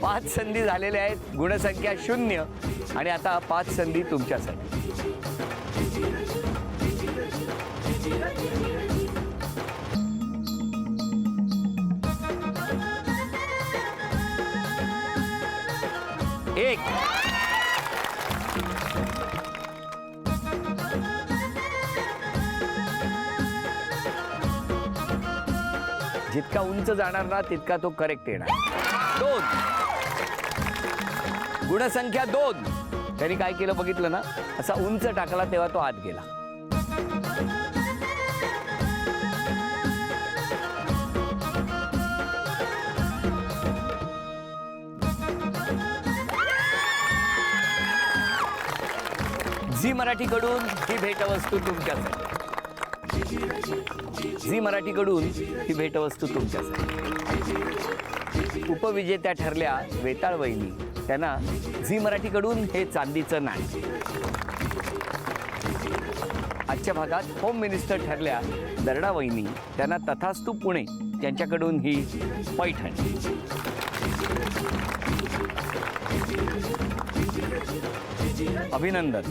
पाच संधी झालेल्या आहेत, गुणसंख्या 0 आणि आता 5 संधी तुमच्यासाठी. एक, जितका उंच जाणार ना तितका तो करेक्ट येणार. 2, गुणसंख्या 2. त्यांनी काय केलं बघितलं ना, असा उंच टाकला तेव्हा तो आत गेला. झी मराठीकडून ही भेटवस्तू तुमच्यासाठी. झी मराठीकडून ही भेटवस्तू तुमच्यासाठी. उपविजेत्या ठरल्या वेताळ वहिनी, त्यांना झी मराठीकडून हे चांदीचं नाणं. आजच्या भागात होम मिनिस्टर ठरल्या दरडा वहिनी, त्यांना तथास्तू पुणे त्यांच्याकडून ही पैठण. अभिनंदन.